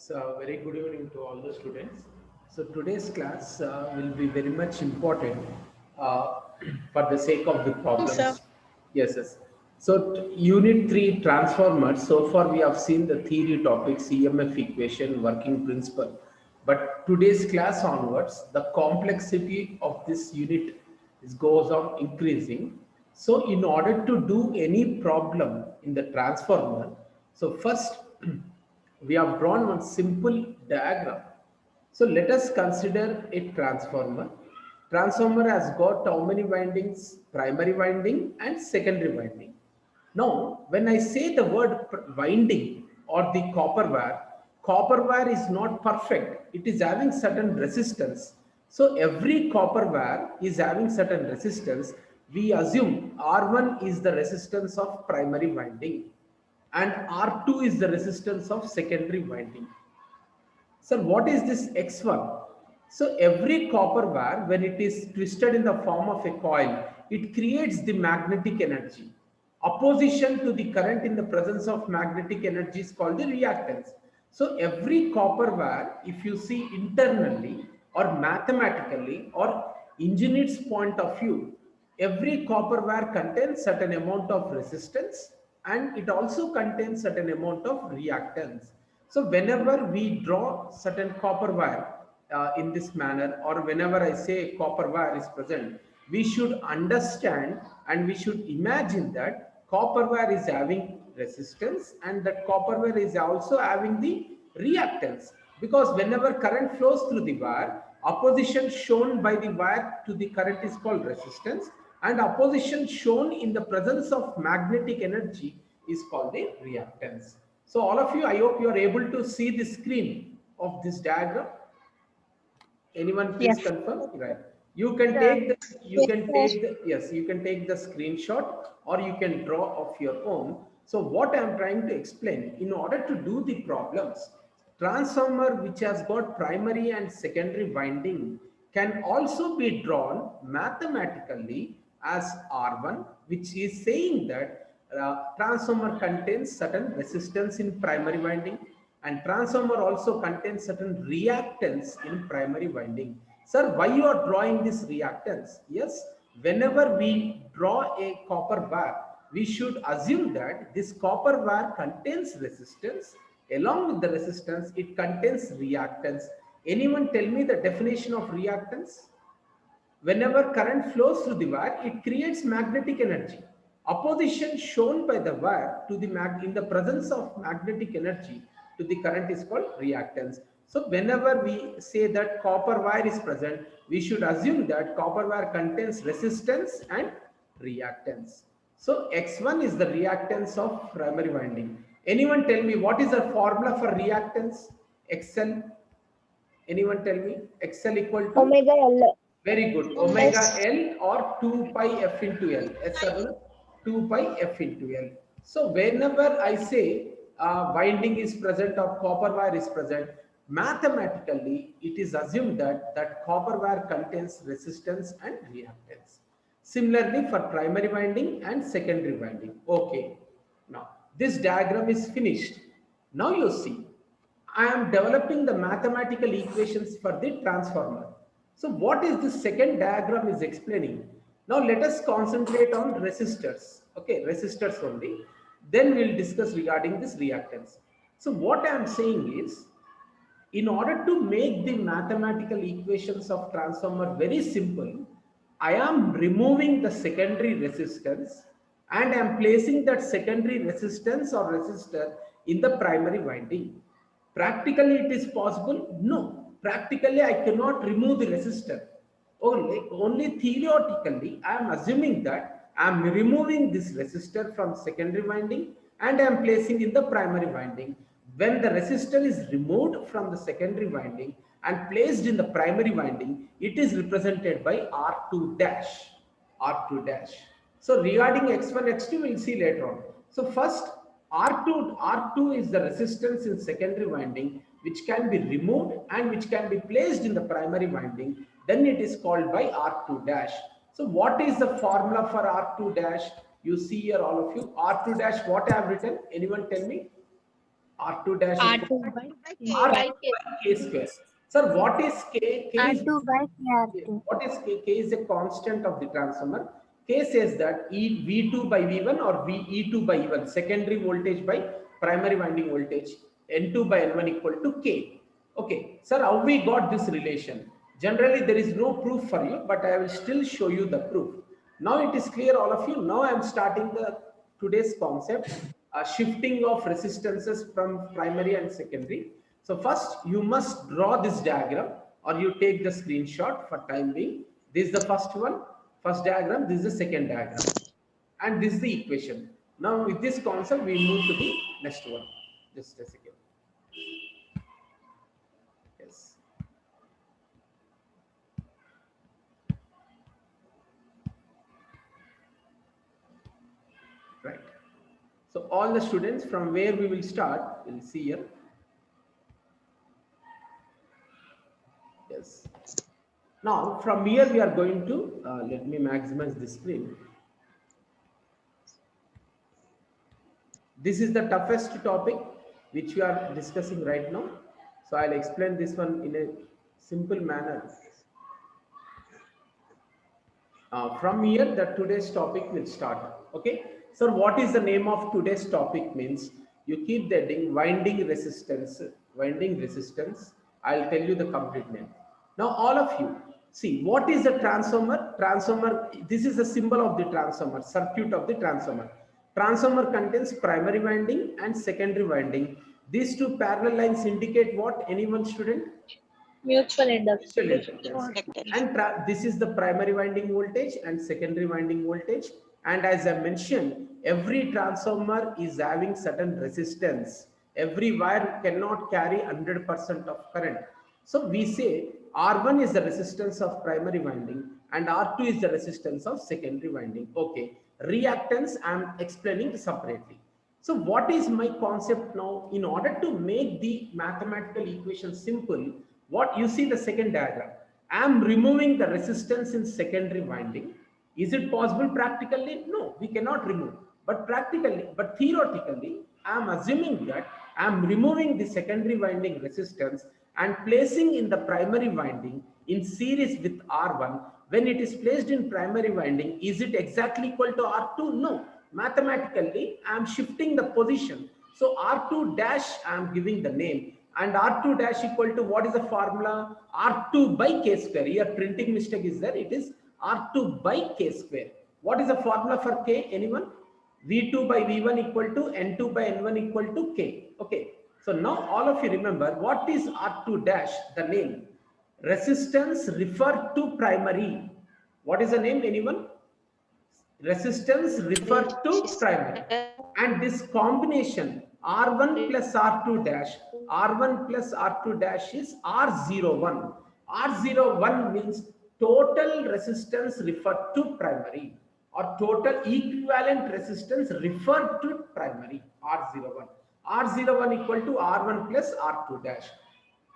So, very good evening to all the students. So, today's class will be very much important uh, for the sake of the Evening, sir. problems. Yes, yes. So, Unit 3 transformers. So far, we have seen the theory topics, EMF equation, working principle. But today's class onwards, the complexity of this unit goes on increasing. So, in order to do any problem in the transformer, so first we have drawn one simple diagram. So let us consider a transformer. Transformer has got how many windings? Primary winding and secondary winding. Now, when I say the word winding or the copper wire is not perfect. It is having certain resistance. So every copper wire is having certain resistance. We assume R1 is the resistance of primary winding and R2 is the resistance of secondary winding. Sir, what is this X1? So every copper wire, when it is twisted in the form of a coil, it creates the magnetic energy. Opposition to the current in the presence of magnetic energy is called the reactance. So every copper wire, if you see internally or mathematically or engineer's point of view, every copper wire contains certain amount of resistance and it also contains certain amount of reactance. So whenever we draw certain copper wire in this manner, or whenever I say copper wire is present, we should understand and we should imagine that copper wire is having resistance and that copper wire is also having the reactance, because whenever current flows through the wire, opposition shown by the wire to the current is called resistance, and opposition shown in the presence of magnetic energy is called the reactance. So all of you, I hope you are able to see the screen of this diagram. Anyone please Yes. confirm? Right. You can Yeah. take the, you Yes, can sir. take the, yes, you can take the screenshot or you can draw of your own. So what I am trying to explain, in order to do the problems, transformer which has got primary and secondary winding can also be drawn mathematically as R1, which is saying that transformer contains certain resistance in primary winding and transformer also contains certain reactance in primary winding. Sir, why you are drawing this reactance? Yes, whenever we draw a copper wire, we should assume that this copper wire contains resistance. Along with the resistance, it contains reactance. Anyone tell me the definition of reactance? Whenever current flows through the wire, it creates magnetic energy. Opposition shown by the wire to the in the presence of magnetic energy to the current is called reactance. So whenever we say that copper wire is present, we should assume that copper wire contains resistance and reactance. So X1 is the reactance of primary winding. Anyone tell me what is the formula for reactance? XL. Anyone tell me? XL equal to? Omega L. Very good. Omega S. L or 2 pi F into L. Yes, sir. 2 pi F into L. So whenever I say winding is present or copper wire is present, mathematically it is assumed that that copper wire contains resistance and reactance. Similarly for primary winding and secondary winding. Okay. Now this diagram is finished. Now you see I am developing the mathematical equations for the transformer. So what is the second diagram is explaining? Now let us concentrate on resistors. Okay, resistors only. Then we'll discuss regarding this reactance. So what I am saying is, in order to make the mathematical equations of transformer very simple, I am removing the secondary resistance and I am placing that secondary resistance or resistor in the primary winding. Practically it is possible? No. Practically I cannot remove the resistor. Only theoretically I am assuming that I am removing this resistor from secondary winding and I am placing in the primary winding. When the resistor is removed from the secondary winding and placed in the primary winding, it is represented by R2 dash. R2 dash. So regarding X1, X2, we'll see later on. So first, R2 is the resistance in secondary winding which can be removed and which can be placed in the primary winding. Then it is called by R2 dash. So what is the formula for R2 dash? You see here all of you. R2 dash, what I have written? Anyone tell me? R2 dash R2 equal by to R2 by K square. Sir, what is K? K is R2 by KR2. what is K? K is a constant of the transformer. K says that V2 by V1 or E2 by E1, secondary voltage by primary winding voltage, N2 by N1 equal to K. Okay, sir, how we got this relation? Generally, there is no proof for you, but I will still show you the proof. Now it is clear, all of you. Now I am starting the today's concept, shifting of resistances from primary and secondary. So first you must draw this diagram, or you take the screenshot for time being. This is the first one, first diagram. This is the second diagram, and this is the equation. Now with this concept we move to the next one. Just a second. Yes. Right. So all the students, from where we will start, we'll see here. Yes. Now from here we are going to, let me maximize the screen. This is the toughest topic which we are discussing right now. So I'll explain this one in a simple manner. From here, the today's topic will start. Okay. So what is the name of today's topic means you keep the heading winding resistance. Winding resistance. I'll tell you the complete name. Now all of you see what is the transformer. Transformer. This is the symbol of the transformer. Circuit of the transformer. Transformer contains primary winding and secondary winding. These two parallel lines indicate what? Anyone, student? mutual inductance. And this is the primary winding voltage and secondary winding voltage. And as I mentioned, every transformer is having certain resistance. Every wire cannot carry 100% of current. So we say R1 is the resistance of primary winding and R2 is the resistance of secondary winding. Okay. Reactance I am explaining separately. So what is my concept now? In order to make the mathematical equation simple, what you see the second diagram, I am removing the resistance in secondary winding. Is it possible practically? No, we cannot remove. But practically, but theoretically, I am assuming that I am removing the secondary winding resistance and placing in the primary winding in series with R1. When it is placed in primary winding, is it exactly equal to R2? No. Mathematically, I am shifting the position. So R2 dash, I am giving the name. And R2 dash equal to what is the formula? R2 by K square. Here printing mistake is there. It is R2 by K square. What is the formula for K? Anyone? V2 by V1 equal to N2 by N1 equal to K. Okay. So now all of you remember what is R2 dash? The name. Resistance referred to primary. What is the name? Anyone? Resistance referred to primary. And this combination R1 plus R2 dash, R1 plus R2 dash is R01. R01 means total resistance referred to primary or total equivalent resistance referred to primary, R01. R01 equal to R1 plus R2 dash.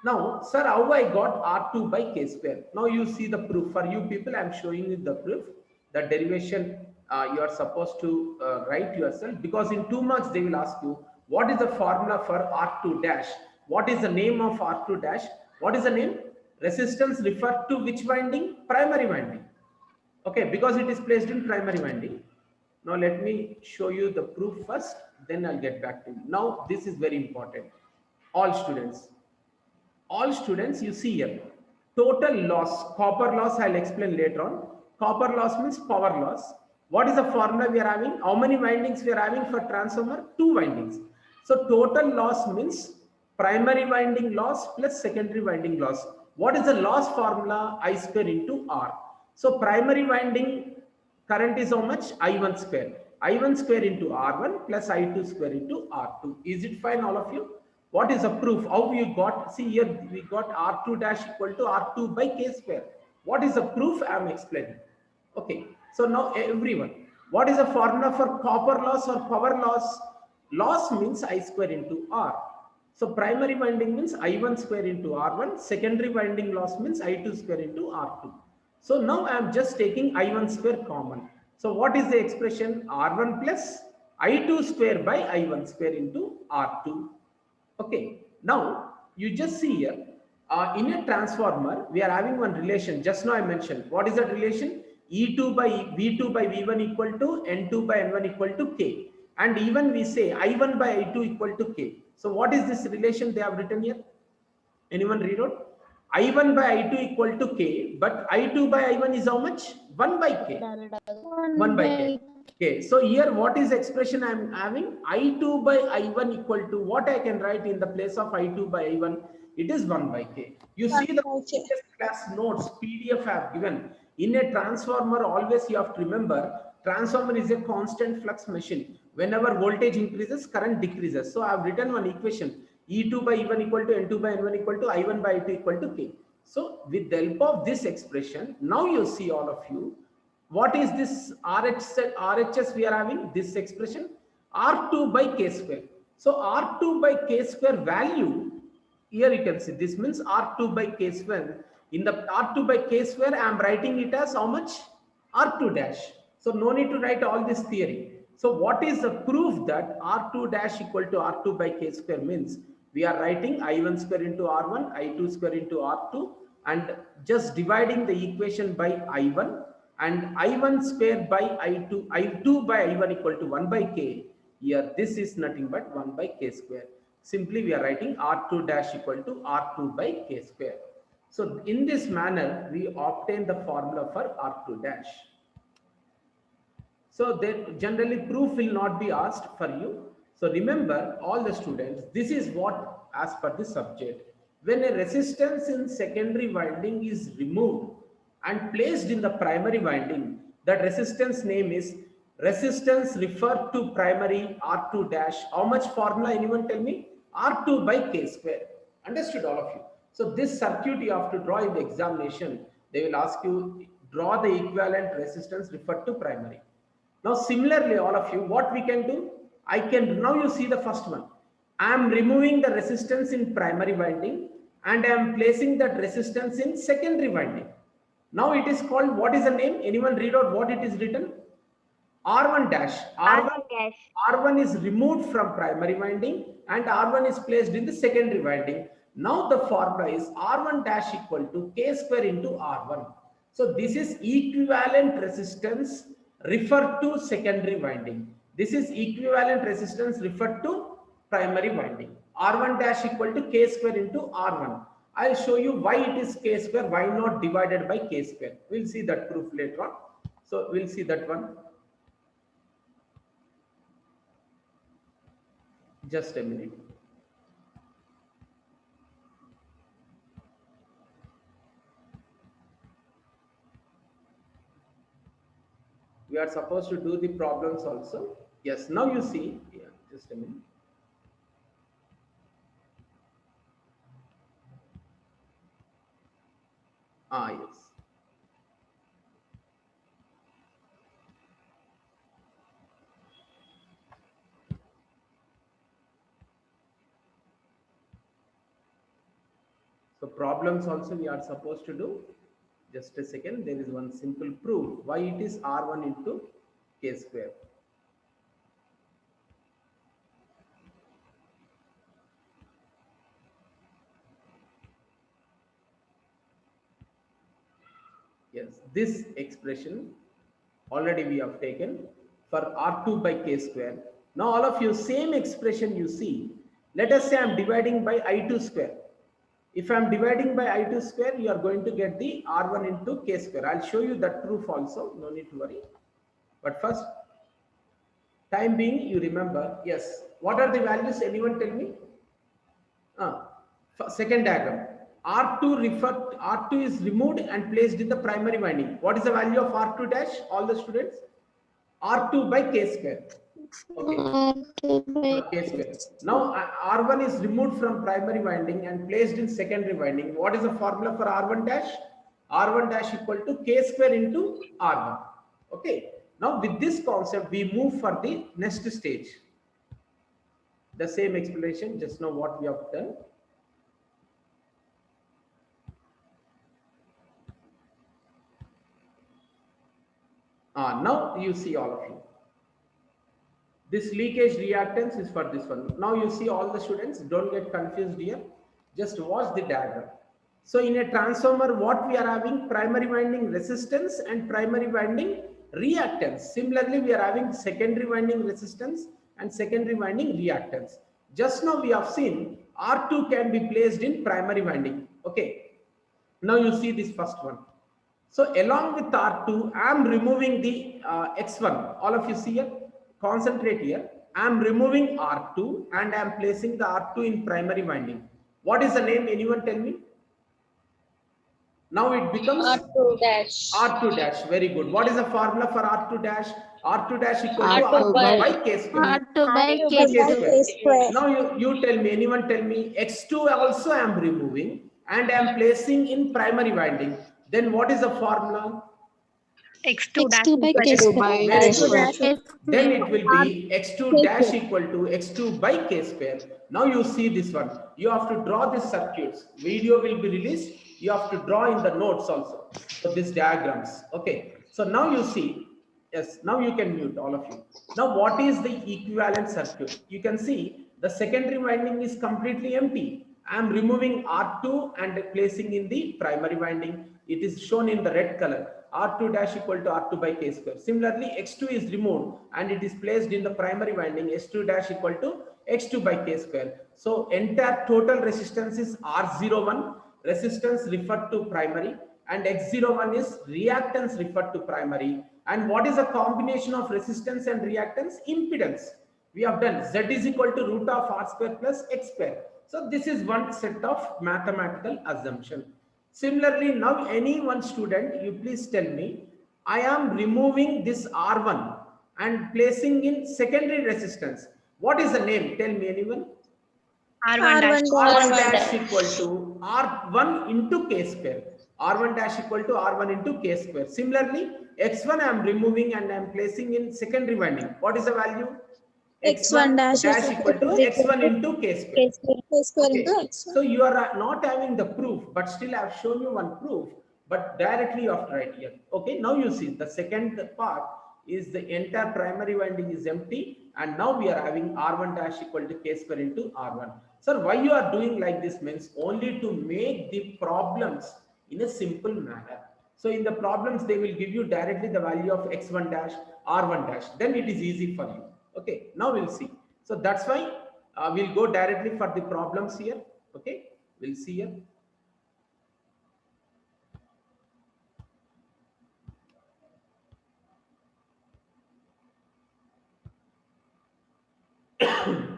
Now, sir, how I got R2 by K square? Now you see the proof. For you people, I am showing you the proof. The derivation you are supposed to write yourself, because in 2 marks they will ask you what is the formula for R2 dash? What is the name of R2 dash? What is the name? Resistance referred to which winding? Primary winding. Okay, because it is placed in primary winding. Now let me show you the proof first, then I'll get back to you. Now this is very important. All students, you see here, total loss, copper loss, I'll explain later on. Copper loss means power loss. What is the formula we are having? How many windings we are having for transformer? 2 windings. So total loss means primary winding loss plus secondary winding loss. What is the loss formula? I square into R. So primary winding current is how much? I1 square. I1 square into R1 plus I2 square into R2. Is it fine, all of you? What is the proof? How you got? See here, we got R2 dash equal to R2 by K square. What is the proof? I am explaining. Okay. So now everyone, what is the formula for copper loss or power loss? Loss means I square into R. So primary winding means I1 square into R1. Secondary winding loss means I2 square into R2. So now I am just taking I1 square common. So what is the expression? R1 plus I2 square by I1 square into R2. Okay, now you just see here, in a transformer, we are having one relation. Just now I mentioned, what is that relation? E2 by V2 by V1 equal to N2 by N1 equal to K. And even we say I1 by I2 equal to K. So what is this relation they have written here? Anyone read out? I1 by I2 equal to K, but I2 by I1 is how much? 1 by K. 1 by K. Okay, so here what is expression I am having? I2 by I1 equal to what I can write in the place of I2 by I1? It is 1 by K. You see the previous class notes PDF I have given. In a transformer, always you have to remember, transformer is a constant flux machine. Whenever voltage increases, current decreases. So I have written one equation. E2 by E1 equal to N2 by N1 equal to I1 by I2 equal to K. So with the help of this expression, now you see all of you, what is this RHS we are having? This expression R2 by K square. So R2 by K square value, here you can see this means R2 by K square. In the R2 by K square, I am writing it as how much? R2 dash. So no need to write all this theory. So what is the proof that R2 dash equal to R2 by K square means? We are writing I1 square into R1, I2 square into R2, and just dividing the equation by I1, and I1 square by I2, I2 by I1 equal to 1 by K. Here this is nothing but 1 by K square. Simply we are writing R2 dash equal to R2 by K square. So in this manner, we obtain the formula for R2 dash. So then generally proof will not be asked for you. So remember all the students, this is what as per the subject. When a resistance in secondary winding is removed and placed in the primary winding, that resistance name is resistance referred to primary R2 dash. How much formula, anyone tell me? R2 by K square. Understood all of you? So this circuit you have to draw in the examination. They will ask you draw the equivalent resistance referred to primary. Now, similarly, all of you, what we can do? I can, now you see the first one. I am removing the resistance in primary winding and I am placing that resistance in secondary winding. Now it is called, what is the name? Anyone read out what it is written? R1 dash. R1 is removed from primary winding and R1 is placed in the secondary winding. Now the formula is R1 dash equal to K square into R1. So this is equivalent resistance referred to secondary winding. This is equivalent resistance referred to primary winding. R1 dash equal to K square into R1. I'll show you why it is K square, why not divided by K square. We'll see that proof later on. So we'll see that one. Just a minute. We are supposed to do the problems also. Yes, now you see, yeah, just a minute. Yes. So problems also we are supposed to do. Just a second, there is one simple proof why it is R1 into K square. Yes, this expression already we have taken for R2 by K square. Now all of you, same expression you see. Let us say I am dividing by I2 square. If I am dividing by I2 square, you are going to get the R1 into K square. I'll show you that proof also, no need to worry. But first, time being, you remember, yes. What are the values? Anyone tell me? Second diagram. R2 is removed and placed in the primary winding. What is the value of R2 dash? All the students? R2 by K square. Okay. K square. Now R1 is removed from primary winding and placed in secondary winding. What is the formula for R1 dash? R1 dash equal to K square into R1. Okay. Now with this concept, we move for the next stage. The same explanation, just now what we have done. Now you see all of you. This leakage reactance is for this one. Now you see all the students, don't get confused here. Just watch the diagram. So in a transformer, what we are having? Primary winding resistance and primary winding reactance. Similarly, we are having secondary winding resistance and secondary winding reactance. Just now we have seen R2 can be placed in primary winding. Okay. Now you see this first one. So along with R2, I am removing the X1. All of you see here, concentrate here. I am removing R2 and I am placing the R2 in primary winding. What is the name? Anyone tell me? Now it becomes R2 dash. R2 dash. Very good. What is the formula for R2 dash? R2 dash equal to R2 R2 by by K square. R2 by R2 K by square. K square. Now you tell me, anyone tell me, X2 also I am removing and I am placing in primary winding. Then what is the formula? X2 dash X2 by K square. Very X2 good. dash. Then it will be X2 dash equal to X2 by K square. Now you see this one. You have to draw this circuits. Video will be released. You have to draw in the notes also. So these diagrams. Okay. So now you see. Yes. Now you can mute all of you. Now what is the equivalent circuit? You can see the secondary winding is completely empty. I am removing R2 and placing in the primary winding. It is shown in the red color. R2 dash equal to R2 by K square. Similarly, X2 is removed and it is placed in the primary winding. S2 dash equal to X2 by K square. So entire total resistance is R01, resistance referred to primary, and X01 is reactance referred to primary. And what is the combination of resistance and reactance? Impedance. We have done Z is equal to root of R square plus X square. So this is one set of mathematical assumption. Similarly, now any one student, you please tell me, I am removing this R1 and placing in secondary resistance. What is the name? Tell me, anyone? R1 dash. R1 dash equal to R1 into K square. R1 dash equal to R1 into K square. Similarly, X1 I am removing and I am placing in secondary winding. What is the value? X1 dash equal to X1 into K square. K square Okay. into X1. So you are not having the proof, but still I have shown you one proof, but directly you have to write here. Okay, now you see the second part is the entire primary winding is empty, and now we are having R1 dash equal to K square into R1. Sir, why you are doing like this means only to make the problems in a simple manner. So in the problems, they will give you directly the value of X1 dash, R1 dash, then it is easy for you. Okay, now we'll see. So that's why we'll go directly for the problems here. Okay, we'll see here.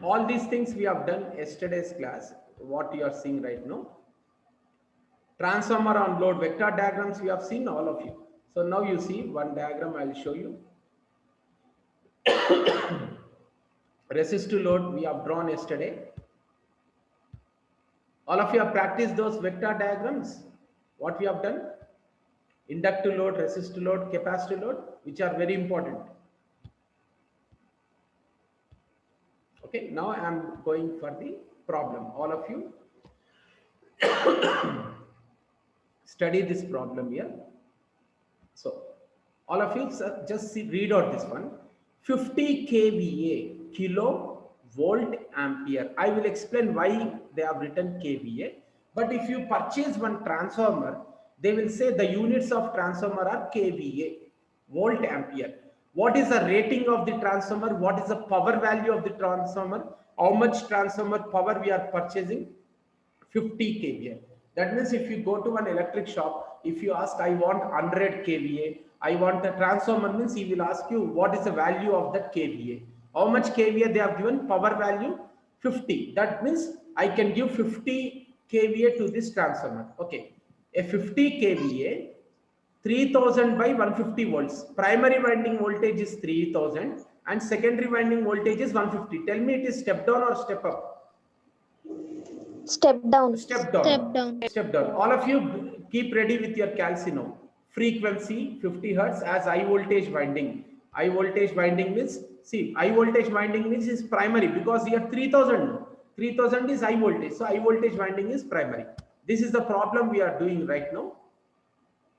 All these things we have done yesterday's class, what you are seeing right now. Transformer on load, vector diagrams we have seen, all of you. So now you see one diagram I will show you. Resistive load we have drawn yesterday. All of you have practiced those vector diagrams. What we have done? Inductive load, resistive load, capacitive load, which are very important. Okay, now I am going for the problem. All of you study this problem here. So all of you just read out this one. 50 kVA, kilo volt ampere. I will explain why they have written kVA. But if you purchase one transformer, they will say the units of transformer are kVA, volt ampere. What is the rating of the transformer? What is the power value of the transformer? How much transformer power we are purchasing? 50 kVA. That means if you go to an electric shop, if you ask, I want 100 kVA, I want a transformer, means he will ask you what is the value of that kVA. How much kVA they have given? Power value 50. That means I can give 50 kVA to this transformer. Okay, a 50 kVA, 3000 by 150 volts. Primary winding voltage is 3000 and secondary winding voltage is 150. Tell me, it is step down or step up? Step down. Step down. Step down. Step down. All of you keep ready with your calcino. Frequency 50 hertz as high voltage winding. High voltage winding means, see, high voltage winding means is primary because here 3000. 3000 is high voltage. So high voltage winding is primary. This is the problem we are doing right now.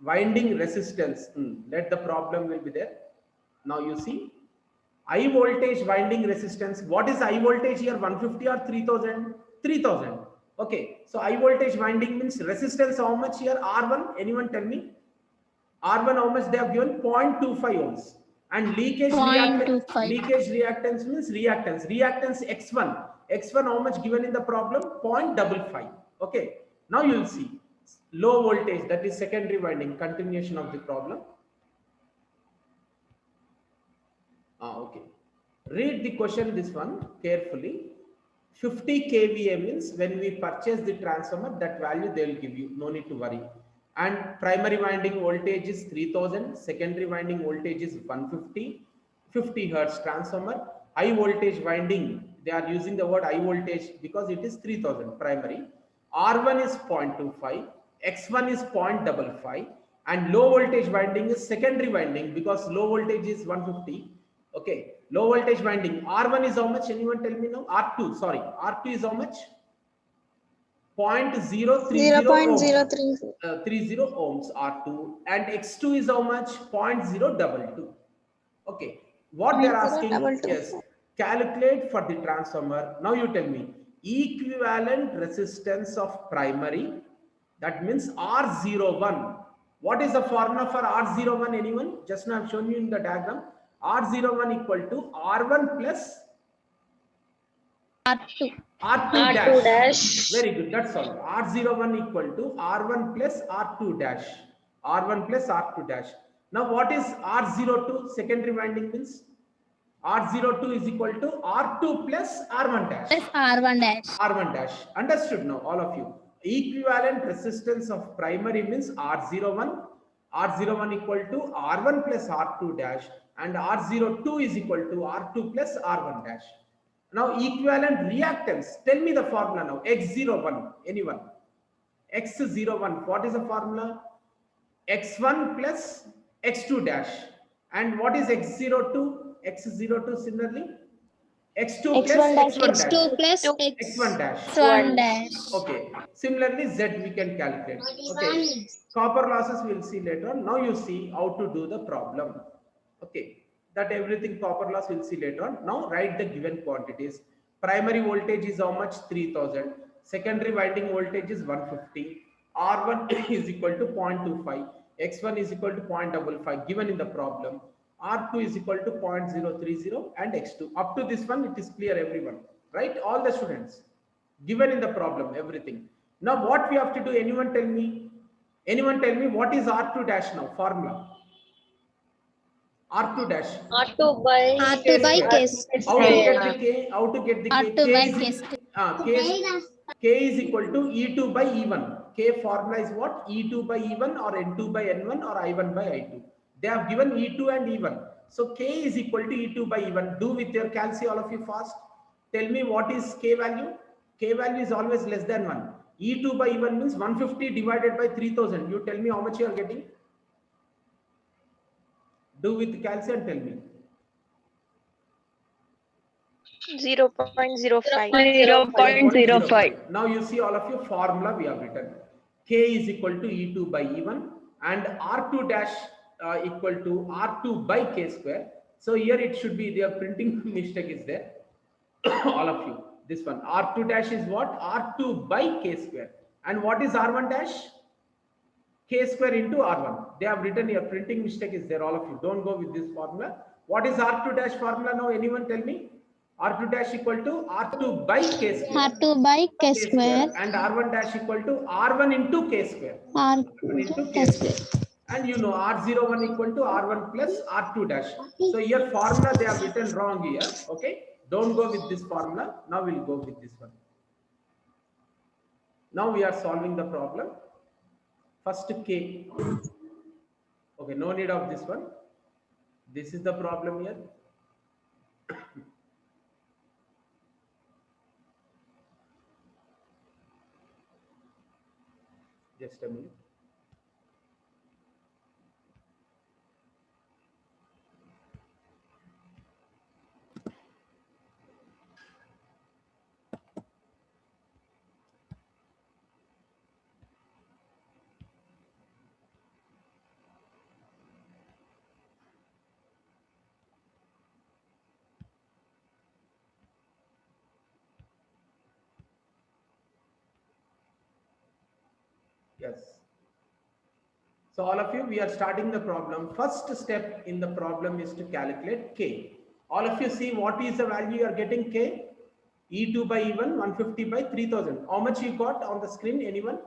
Winding resistance. Let the problem will be there. Now you see High voltage winding resistance. What is high voltage here? 150 or 3000? 3000. Okay. So high voltage winding means resistance how much here? R1. Anyone tell me? R1 how much they have given? 0.25 ohms. And leakage reactance. 0.25. Leakage reactance means reactance. Reactance X1. X1 how much given in the problem? 0.55. Okay. Now you will see low voltage, that is secondary winding. Continuation of the problem. Okay. Read the question, this one carefully. 50 kVA means when we purchase the transformer, that value they will give you. No need to worry. And primary winding voltage is 3000. Secondary winding voltage is 150. 50 hertz transformer. High voltage winding, they are using the word high voltage because it is 3000 primary. R1 is 0.25. X1 is 0.55. And low voltage winding is secondary winding because low voltage is 150. Okay, low voltage winding. R1 is how much? Anyone tell me now? R2, sorry. R2 is how much? 0.030 ohms. 0.030. 30 ohms R2. And X2 is how much? 0.022. Okay, what they are asking, 0.022. yes, calculate for the transformer. Now you tell me, equivalent resistance of primary, that means R01. What is the formula for R01? Anyone? Just now I've shown you in the diagram. R01 equal to R1 plus R2. R2 R2 dash. Very good. That's all. R01 equal to R1 plus R2 dash. R1 plus R2 dash. Now what is R02? Secondary winding means R02 is equal to R2 plus R1 dash. Plus R1 dash. R1 dash. Understood now, all of you. Equivalent resistance of primary means R01. R01 equal to R1 plus R2 dash. And R02 is equal to R2 plus R1 dash. Now equivalent reactance. Tell me the formula now. X01. Anyone? X01. What is the formula? X1 plus X2 dash. And what is X02? X02 similarly? X2 plus X1 dash. X2 plus X1 dash. X1 dash. Okay. Similarly, Z we can calculate. Okay. Copper losses we'll see later on. Now you see how to do the problem. Okay. That everything copper loss we'll see later on. Now write the given quantities. Primary voltage is how much? 3000. Secondary winding voltage is 150. R1 is equal to 0.25. X1 is equal to 0.55 given in the problem. R2 is equal to 0.030 and X2. Up to this one, it is clear, everyone, right? All the students, given in the problem, everything. Now what we have to do, anyone tell me? Anyone tell me what is R2 dash now, formula? R2 dash. R2 by K K square. How to get the K? How to get the K? R2 by K square. K is equal to E2 by E1. K formula is what? E2 by E1 or N2 by N1 or I1 by I2. They have given E2 and E1. So K is equal to E2 by E1. Do with your calci, all of you fast. Tell me what is K value? K value is always less than 1. E2 by E1 means 150 divided by 3000. You tell me how much you are getting. Do with calci and tell me. 0.05. 0.05. Now you see all of you formula we have written. K is equal to E2 by E1 and R2 dash equal to R2 by K square. So here it should be, their printing mistake is there. All of you. This one. R2 dash is what? R2 by K square. And what is R1 dash? K square into R1. They have written here, printing mistake is there, all of you. Don't go with this formula. What is R2 dash formula now? Anyone tell me? R2 dash equal to R2 by K square. R2 by K square. And R1 dash equal to R1 into K square. R1 into K square. And you know R01 equal to R1 plus R2 dash. So here formula they have written wrong here. Okay. Don't go with this formula. Now we'll go with this one. Now we are solving the problem. First K. Okay. No need of this one. This is the problem here. Just a minute. Yes. So all of you, we are starting the problem. First step in the problem is to calculate K. All of you see what is the value you are getting K? E2 by E1, 150 by 3000. How much you got on the screen? Anyone?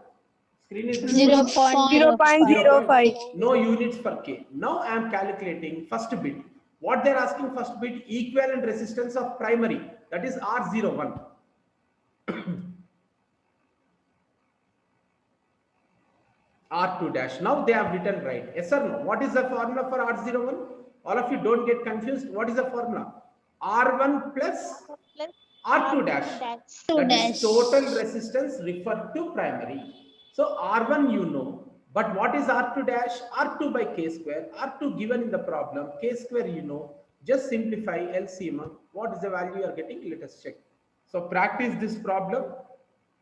Screen is visible? 0.05. No units for K. Now I am calculating first bit. What they are asking first bit? Equivalent resistance of primary. That is R01. R2 dash. Now they have written right. Yes or no? What is the formula for R01? All of you don't get confused. What is the formula? R1 plus R2 dash. That is total resistance referred to primary. So R1 you know, but what is R2 dash? R2 by K square. R2 given in the problem. K square you know. Just simplify LCM. What is the value you are getting? Let us check. So practice this problem.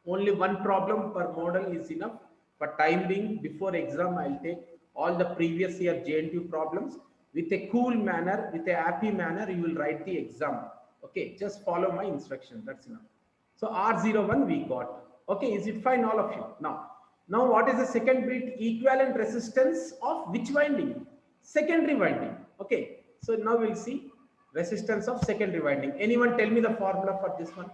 Only one problem per model is enough. For time being, before exam, I'll take all the previous year JNTU problems with a cool manner, with a happy manner. You will write the exam. Okay, just follow my instruction. That's enough. So R01 we got. Okay, is it fine, all of you? Now what is the second bit? Equivalent resistance of which winding? Secondary winding. Okay, so now we'll see resistance of secondary winding. Anyone tell me the formula for this one?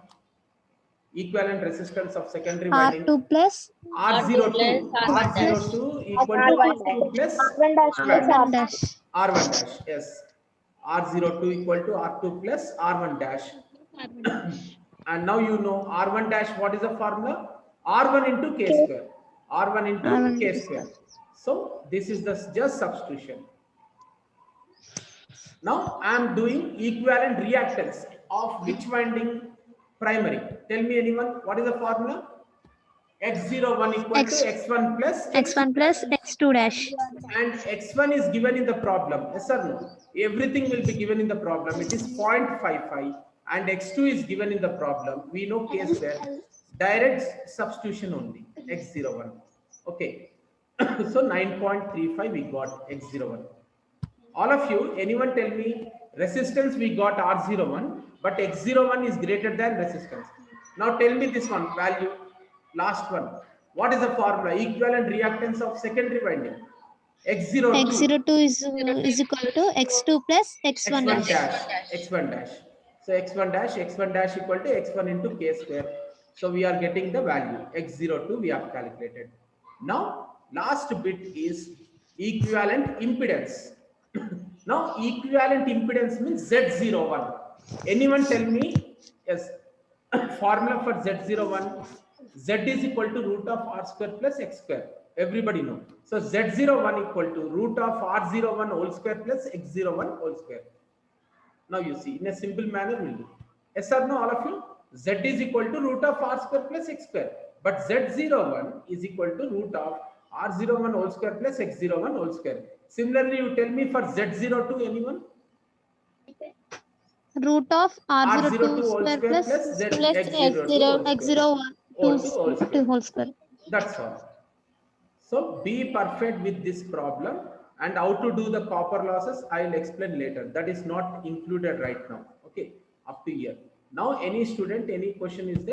Equivalent resistance of secondary winding. R2 plus R02. R02 equal to R2 plus R1 dash plus R1 dash. R1 dash. Yes. R02 equal to R2 plus R1 dash. And now you know R1 dash, what is the formula? R1 into K square. R1 into R1 K square. So this is the just substitution. Now I am doing equivalent reactance of which winding? Primary. Tell me anyone, what is the formula? X01 equal X- to X1 plus X1 plus X2 dash. And X1 is given in the problem. Yes or no? Everything will be given in the problem. It is 0.55 and X2 is given in the problem. We know K square. Direct substitution only. X01. Okay. So 9.35 we got X01. All of you, anyone tell me resistance we got R01, but X01 is greater than resistance. Now tell me this one value, last one. What is the formula? Equivalent reactance of secondary winding. X02. X02 is equal to X2 plus X1 X1 dash. dash. X1 dash. So X1 dash equal to X1 into K square. So we are getting the value X02 we have calculated. Now last bit is equivalent impedance. Now equivalent impedance means Z01. Anyone tell me? Yes. Formula for Z01. Z is equal to root of R square plus X square. Everybody know. So Z01 equal to root of R01 whole square plus X01 whole square. Now you see, in a simple manner we'll do. Yes or no, all of you? Z is equal to root of R square plus X square. But Z01 is equal to root of R01 whole square plus X01 whole square. Similarly, you tell me for Z02, anyone? Root of R02 R02 whole square plus X01 X01 whole square. That's all. So be perfect with this problem, and how to do the copper losses I will explain later. That is not included right now. Okay, up to here. Now any student, any question is there?